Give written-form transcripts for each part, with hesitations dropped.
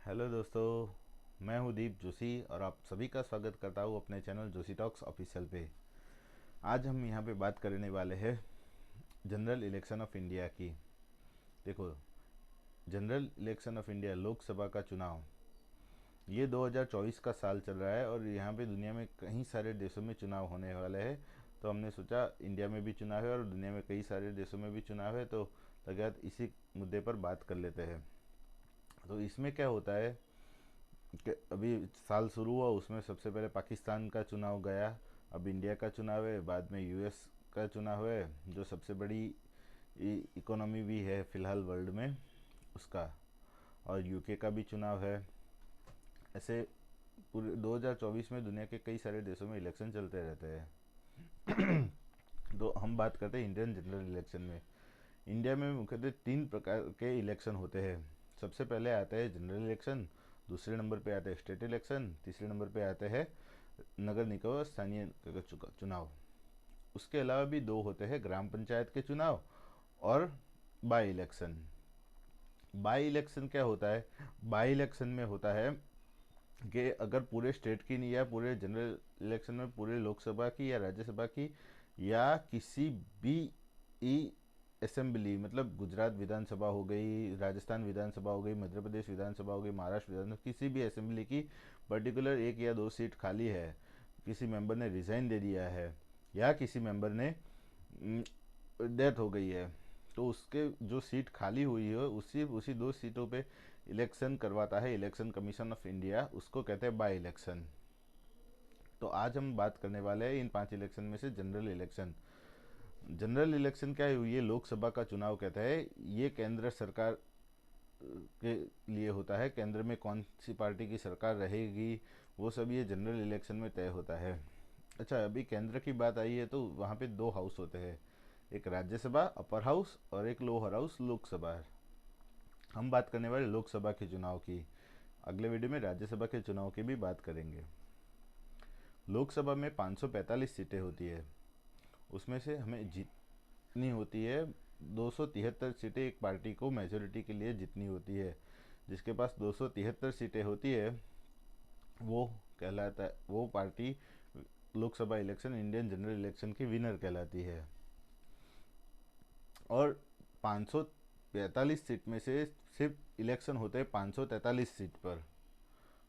Hello दोस्तों, मैं हूं दीप जोशी और आप सभी का स्वागत करता हूं अपने चैनल जोशी टॉक्स ऑफिशियल पे। आज हम यहां पे बात करने वाले हैं जनरल इलेक्शन ऑफ इंडिया की। देखो, general election of India Lok Sabha का चुनाव ये 2024 का साल चल रहा है और यहाँ पे दुनिया में कई सारे देशों में चुनाव होने वाले हैं। तो हमने सोचा इंडिया में भी चुनाव है और दुनिया में कई सारे देशों में भी चुनाव है, तो लगातार इसी मुद्दे पर बात कर लेते हैं। तो इसमें क्या होता है कि अभी साल शुरू हुआ, उसमें सबसे पहले पाकिस्तान का चुनाव गया, अब इंडिया का चुनाव है, बाद में यूएस का चुनाव है जो सबसे बड़ी इकोनॉमी भी है फिलहाल वर्ल्ड में उसका, और यूके का भी चुनाव है। ऐसे पूरे 2024 में दुनिया के कई सारे देशों में इलेक्शन चलते रहते हैं। तो हम बात करते हैं इंडियन जनरल इलेक्शन में। इंडिया में मुख्यतः तीन प्रकार के इलेक्शन होते हैं। सबसे पहले आता है जनरल इलेक्शन, दूसरे नंबर पे आते हैं स्टेट इलेक्शन, तीसरे नंबर पे आते हैं नगर निगम और स्थानीय चुनाव। उसके अलावा भी दो होते हैं ग्राम पंचायत के चुनाव और बाई इलेक्शन। बाई इलेक्शन क्या होता है? बाई इलेक्शन में होता है कि अगर पूरे स्टेट की नहीं, या पूरे जनरल इलेक्शन में पूरे लोकसभा की या राज्यसभा की या किसी भी असेंबली, मतलब गुजरात विधानसभा हो गई, राजस्थान विधानसभा हो गई, मध्य प्रदेश विधानसभा हो गई, महाराष्ट्र विधानसभा, किसी भी असेंबली की पर्टिकुलर एक या दो सीट खाली है, किसी मेंबर ने रिजाइन दे दिया है या किसी मेंबर ने डेथ हो गई है, तो उसके जो सीट खाली हुई है उसी उसी दो सीटों पे इलेक्शन करवाता है इलेक्शन कमीशन ऑफ इंडिया, उसको कहते हैं बाई इलेक्शन। तो आज हम बात करने वाले हैं इन पांच इलेक्शन में से जनरल इलेक्शन। जनरल इलेक्शन क्या है? ये लोकसभा का चुनाव कहता है। ये केंद्र सरकार के लिए होता है, केंद्र में कौन सी पार्टी की सरकार रहेगी वो सब ये जनरल इलेक्शन में तय होता है। अच्छा, अभी केंद्र की बात आई है तो वहाँ पे दो हाउस होते हैं, एक राज्यसभा अपर हाउस और एक लोअर हाउस लोकसभा। हम बात करने वाले लोकसभा के चुनाव की। अगले वीडियो में राज्यसभा के चुनाव की भी बात करेंगे। लोकसभा में 545 सीटें होती है, उसमें से हमें जीतनी होती है 273 सीटें। एक पार्टी को मेजोरिटी के लिए जीतनी होती है। जिसके पास 273 सीटें होती है वो कहलाता है, वो party Lok Sabha election Indian general election की विनर कहलाती है। और 545 सीट में से सिर्फ इलेक्शन होते हैं 543 सीट पर।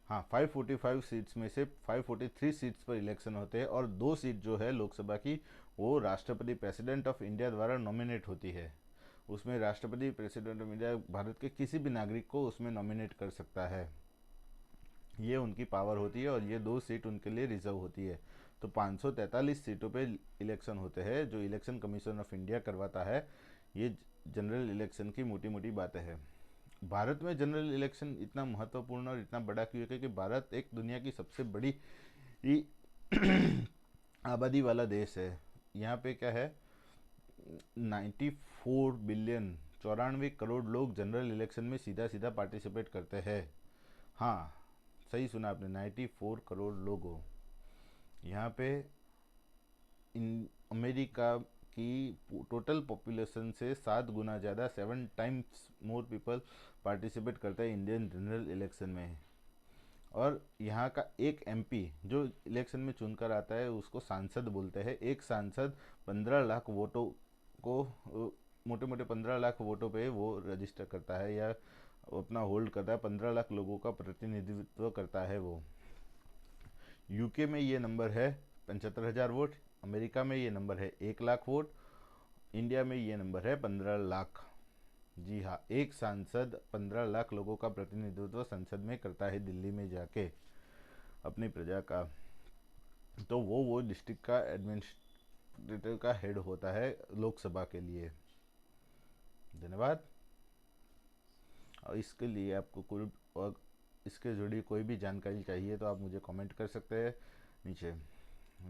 हाँ, 545 सीट्स में से 543 सीट्स पर इलेक्शन होते हैं, और दो सीट जो है लोकसभा की वो राष्ट्रपति प्रेसिडेंट ऑफ इंडिया द्वारा नॉमिनेट होती है। उसमें राष्ट्रपति प्रेसिडेंट ऑफ इंडिया भारत के किसी भी नागरिक को उसमें नॉमिनेट कर सकता है, ये उनकी पावर होती है, और ये दो सीट उनके लिए रिजर्व होती है। तो 543 सीटों पे इलेक्शन होते हैं जो इलेक्शन कमीशन ऑफ इंडिया करवाता है। ये जनरल इलेक्शन की मोटी मोटी बातें हैं। भारत में जनरल इलेक्शन इतना महत्वपूर्ण और इतना बड़ा क्यों है? क्योंकि भारत एक दुनिया की सबसे बड़ी आबादी वाला देश है। यहाँ पे क्या है, 94 बिलियन, 94 करोड़ लोग जनरल इलेक्शन में सीधा सीधा पार्टिसिपेट करते हैं। हाँ, सही सुना आपने, 94 करोड़ लोग हो यहाँ पे। इन अमेरिका की टोटल पॉपुलेशन से 7 गुना ज़्यादा, 7 टाइम्स मोर पीपल पार्टिसिपेट करते हैं इंडियन जनरल इलेक्शन में। और यहाँ का एक एमपी जो इलेक्शन में चुनकर आता है उसको सांसद बोलते हैं। एक सांसद 15 लाख वोटों को, मोटे मोटे 15 लाख वोटों पे वो रजिस्टर करता है या अपना होल्ड करता है, 15 लाख लोगों का प्रतिनिधित्व करता है वो। यूके में ये नंबर है 75,000 वोट, अमेरिका में ये नंबर है 1 लाख वोट, इंडिया में ये नंबर है 15 लाख। जी हाँ, एक सांसद 15 लाख लोगों का प्रतिनिधित्व संसद में करता है दिल्ली में जाके अपनी प्रजा का। तो वो डिस्ट्रिक्ट का एडमिनिस्ट्रेटर का हेड होता है लोकसभा के लिए। धन्यवाद। और इसके लिए आपको कोई और इसके जुड़ी कोई भी जानकारी चाहिए तो आप मुझे कमेंट कर सकते हैं नीचे।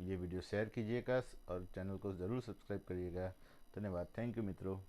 ये वीडियो शेयर कीजिएगा और चैनल को ज़रूर सब्सक्राइब करिएगा। धन्यवाद। थैंक यू मित्रों।